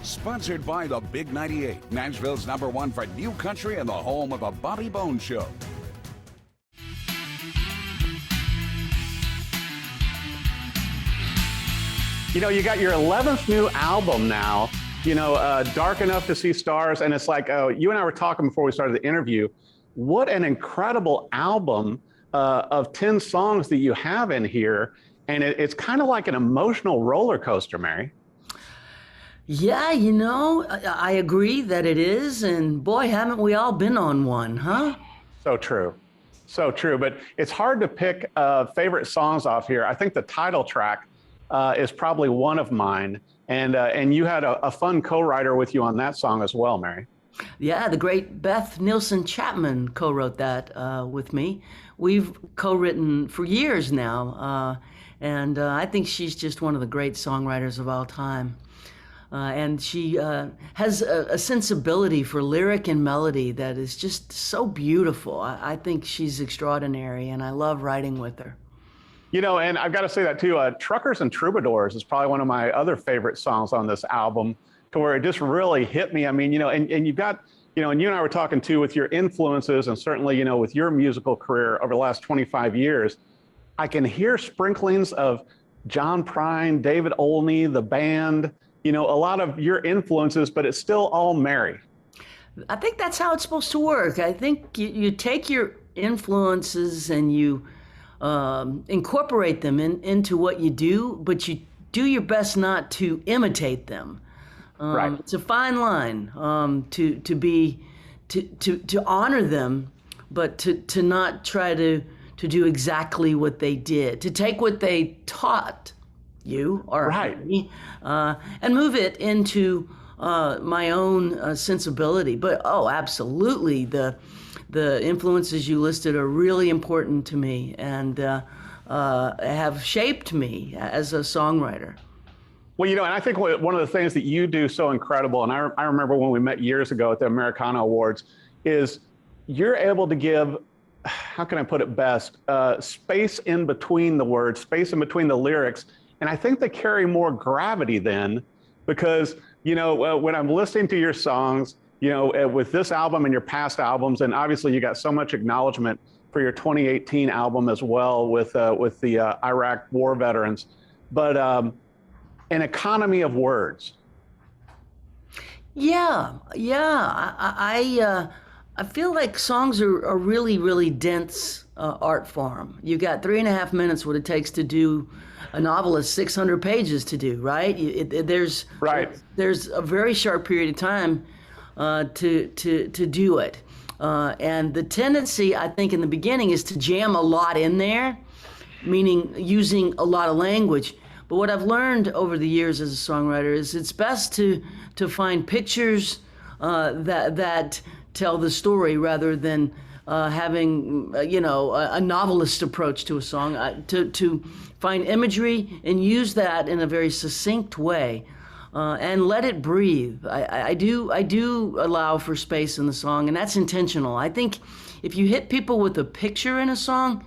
Sponsored by the Big 98, Nashville's #1 for new country and the home of the Bobby Bones Show. You know, you got your 11th new album now, Dark Enough to See Stars. And it's like, you and I were talking before we started the interview. What an incredible album of 10 songs that you have in here. And it's kind of like an emotional roller coaster, Mary. Yeah, I agree that it is. And boy, haven't we all been on one, huh? So true. So true. But it's hard to pick favorite songs off here. I think the title track is probably one of mine. And you had a fun co-writer with you on that song as well, Mary. Yeah, the great Beth Nielsen Chapman co-wrote that with me. We've co-written for years now. And I think she's just one of the great songwriters of all time. And she has a sensibility for lyric and melody that is just so beautiful. I think she's extraordinary, and I love writing with her. And I've got to say that too. Truckers and Troubadours is probably one of my other favorite songs on this album, to where it just really hit me. I mean, and you've got, and you and I were talking too with your influences, and certainly, with your musical career over the last 25 years, I can hear sprinklings of John Prine, David Olney, the band, a lot of your influences, but it's still all Mary. I think that's how it's supposed to work. I think you take your influences and you incorporate them into what you do, but you do your best not to imitate them. Right. It's a fine line to honor them, but to not try to do exactly what they did, to take what they taught you or right. me, and move it into my own sensibility. But absolutely, the influences you listed are really important to me and have shaped me as a songwriter. Well, and I think one of the things that you do so incredible, and I remember when we met years ago at the Americana Awards, is you're able to give, how can I put it best, space in between the words, space in between the lyrics. And I think they carry more gravity then, because, when I'm listening to your songs, with this album and your past albums, and obviously you got so much acknowledgement for your 2018 album as well with the Iraq war veterans, but an economy of words. Yeah. I feel like songs are a really, really dense art form. You got 3.5 minutes what it takes to do a novel is 600 pages to do, right? There's a very short period of time to do it. And the tendency, I think, in the beginning is to jam a lot in there, meaning using a lot of language. But what I've learned over the years as a songwriter is it's best to find pictures that tell the story rather than having a novelist approach to a song. To find imagery and use that in a very succinct way, and let it breathe. I do allow for space in the song, and that's intentional. I think if you hit people with a picture in a song,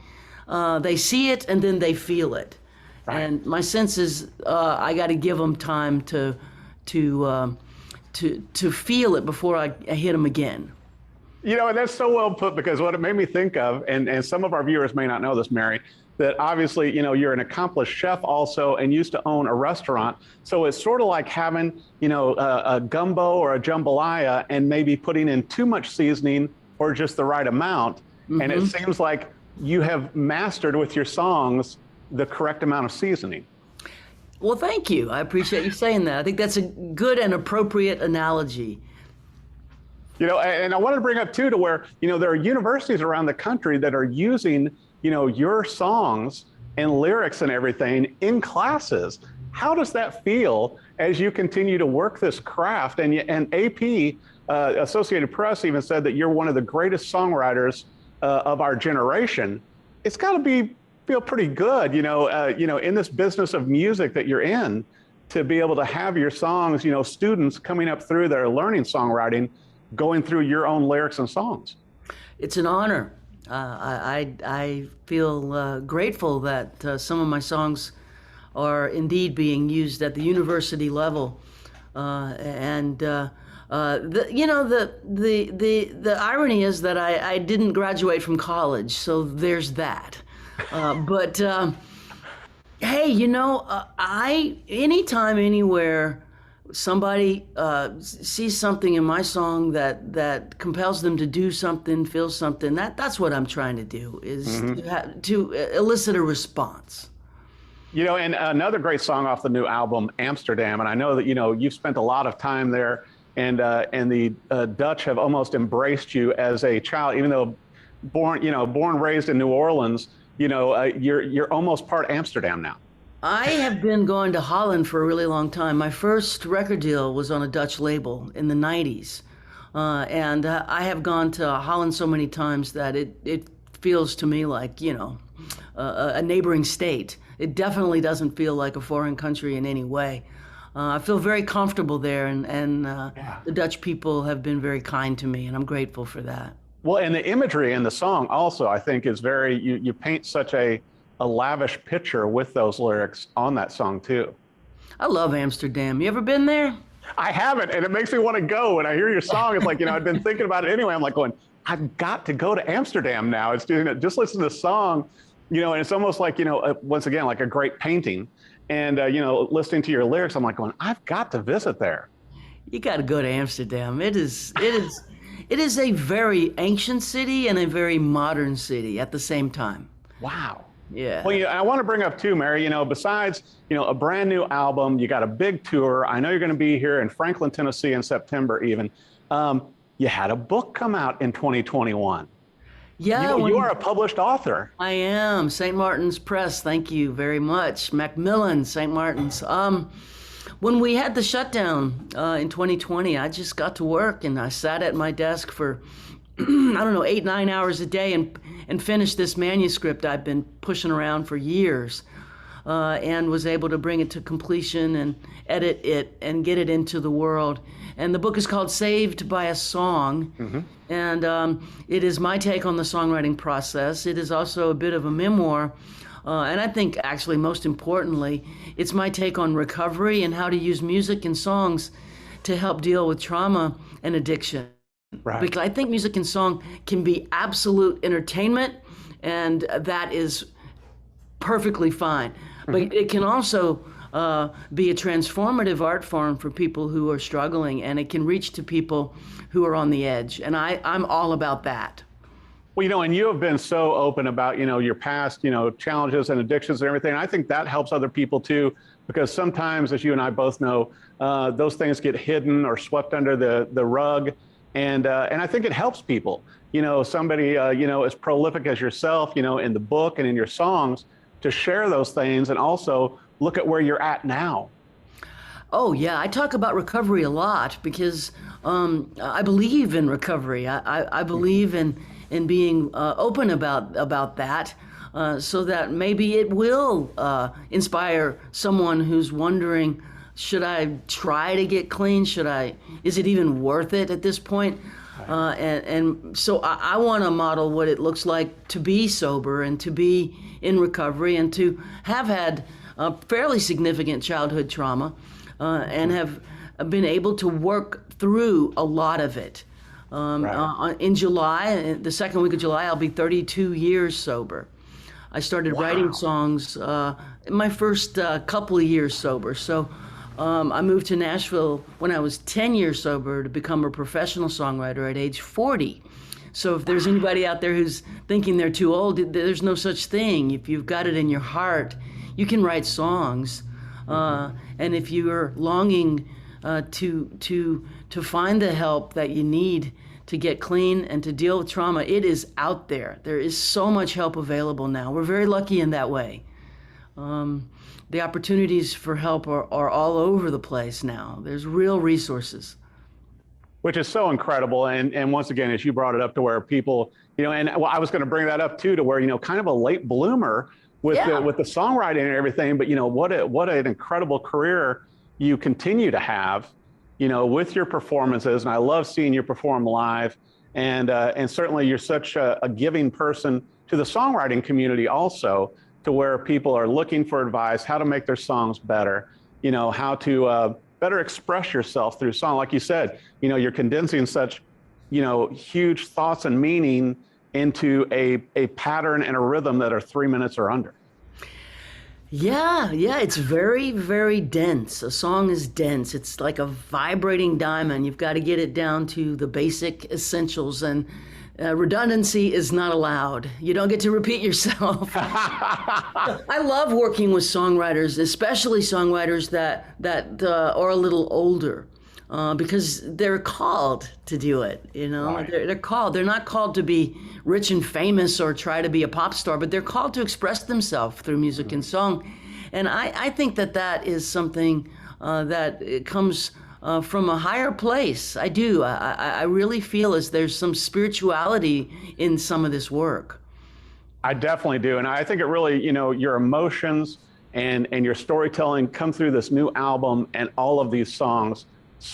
they see it and then they feel it. Right. And my sense is I got to give them time to feel it before I hit them again. And that's so well put, because what it made me think of, and some of our viewers may not know this, Mary, that obviously, you're an accomplished chef also and used to own a restaurant. So it's sort of like having, a gumbo or a jambalaya and maybe putting in too much seasoning or just the right amount. Mm-hmm. And it seems like you have mastered with your songs the correct amount of seasoning. Well, thank you. I appreciate you saying that. I think that's a good and appropriate analogy. And I wanted to bring up too, to where, there are universities around the country that are using, your songs and lyrics and everything in classes. How does that feel as you continue to work this craft? And AP, Associated Press, even said that you're one of the greatest songwriters of our generation. It's got to feel pretty good, in this business of music that you're in, to be able to have your songs, students coming up through that are learning songwriting, going through your own lyrics and songs. It's an honor. I feel grateful that some of my songs are indeed being used at the university level The irony is that I didn't graduate from college, so there's that. But hey, I anytime, anywhere, somebody sees something in my song that compels them to do something, feel something. That's what I'm trying to do, is to elicit a response. And another great song off the new album, Amsterdam. And I know that, you've spent a lot of time there, and the Dutch have almost embraced you as a child, even though born, raised in New Orleans, you're almost part Amsterdam now. I have been going to Holland for a really long time. My first record deal was on a Dutch label in the 90s. And I have gone to Holland so many times that it feels to me like, a neighboring state. It definitely doesn't feel like a foreign country in any way. I feel very comfortable there, and the Dutch people have been very kind to me, and I'm grateful for that. Well, and the imagery in the song also, I think, is very, you paint such a lavish picture with those lyrics on that song too. I love Amsterdam. You ever been there? I haven't, and it makes me want to go. When I hear your song, it's like, I've been thinking about it anyway. I'm like going, I've got to go to Amsterdam now. It's doing it. Just listen to the song, and it's almost like, once again, like a great painting. And, listening to your lyrics, I'm like going, I've got to visit there. You got to go to Amsterdam. It is a very ancient city and a very modern city at the same time. Wow. Yeah. Well, I want to bring up too, Mary, besides, a brand new album, you got a big tour. I know you're going to be here in Franklin, Tennessee in September even. You had a book come out in 2021. Yeah. You are a published author. I am. St. Martin's Press. Thank you very much. Macmillan, St. Martin's. When we had the shutdown in 2020, I just got to work, and I sat at my desk for, 8-9 hours a day and finished this manuscript I've been pushing around for years, and was able to bring it to completion and edit it and get it into the world. And the book is called Saved by a Song, and it is my take on the songwriting process. It is also a bit of a memoir, and I think actually most importantly, it's my take on recovery and how to use music and songs to help deal with trauma and addiction. Right. Because I think music and song can be absolute entertainment, and that is perfectly fine. But it can also be a transformative art form for people who are struggling, and it can reach to people who are on the edge. And I'm all about that. Well, and you have been so open about, your past, challenges and addictions and everything. And I think that helps other people too, because sometimes, as you and I both know, those things get hidden or swept under the rug. And I think it helps people, somebody, as prolific as yourself, in the book and in your songs, to share those things and also look at where you're at now. Oh, yeah. I talk about recovery a lot because I believe in recovery. I believe in being open about that, so that maybe it will inspire someone who's wondering, should I try to get clean? Is it even worth it at this point? And so I want to model what it looks like to be sober and to be in recovery and to have had fairly significant childhood trauma and have been able to work through a lot of it. In July, the second week of July, I'll be 32 years sober. I started writing songs in my first couple of years sober. So I moved to Nashville when I was 10 years sober to become a professional songwriter at age 40. So if there's anybody out there who's thinking they're too old, there's no such thing. If you've got it in your heart, you can write songs. And if you are longing to find the help that you need to get clean and to deal with trauma, it is out there. There is so much help available now. We're very lucky in that way. The opportunities for help are all over the place now. There's real resources. Which is so incredible. And once again, as you brought it up to where people, and I was going to bring that up too, to where, kind of a late bloomer with the songwriting and everything, but what an incredible career you continue to have, with your performances. And I love seeing you perform live. And certainly you're such a giving person to the songwriting community also, to where people are looking for advice, how to make their songs better, how to better express yourself through song. Like you said, you're condensing such, huge thoughts and meaning into a pattern and a rhythm that are 3 minutes or under. Yeah, it's very, very dense. A song is dense. It's like a vibrating diamond. You've got to get it down to the basic essentials, and redundancy is not allowed. You don't get to repeat yourself. I love working with songwriters, especially songwriters that are a little older. Because they're called to do it, Right. They're called. They're not called to be rich and famous or try to be a pop star, but they're called to express themselves through music and song. And I think that is something that it comes from a higher place. I do. I really feel as there's some spirituality in some of this work. I definitely do. And I think it really, your emotions and your storytelling come through this new album and all of these songs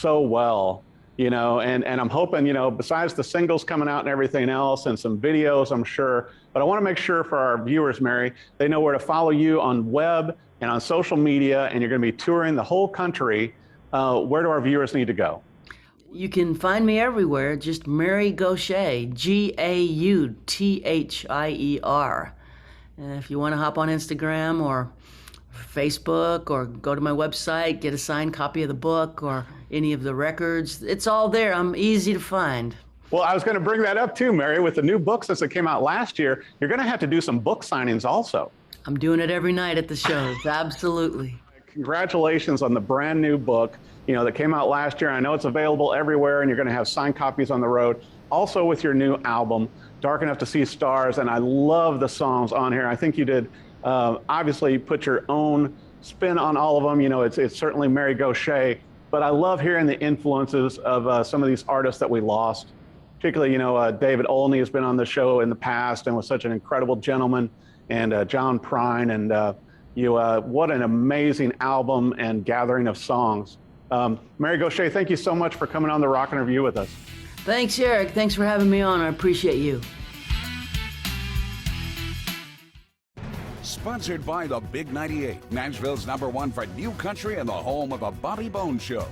so well, and I'm hoping, besides the singles coming out and everything else and some videos, I'm sure, but I want to make sure for our viewers, Mary, they know where to follow you on web and on social media, and you're going to be touring the whole country. Where do our viewers need to go? You can find me everywhere, just Mary Gauthier, Gauthier. And if you want to hop on Instagram or Facebook or go to my website, get a signed copy of the book or any of the records, it's all there. I'm easy to find. Well, I was going to bring that up too, Mary. With the new book since it came out last year, you're going to have to do some book signings also. I'm doing it every night at the shows, absolutely. Congratulations on the brand new book, that came out last year. I know it's available everywhere, and you're going to have signed copies on the road. Also with your new album, Dark Enough to See Stars, and I love the songs on here. I think you did obviously put your own spin on all of them. It's certainly Mary Gauthier, but I love hearing the influences of some of these artists that we lost. Particularly, David Olney has been on the show in the past and was such an incredible gentleman, and John Prine, and what an amazing album and gathering of songs. Mary Gauthier, thank you so much for coming on the Rockin' Review with us. Thanks, Eric. Thanks for having me on. I appreciate you. Sponsored by the Big 98, Nashville's #1 for new country and the home of the Bobby Bones Show.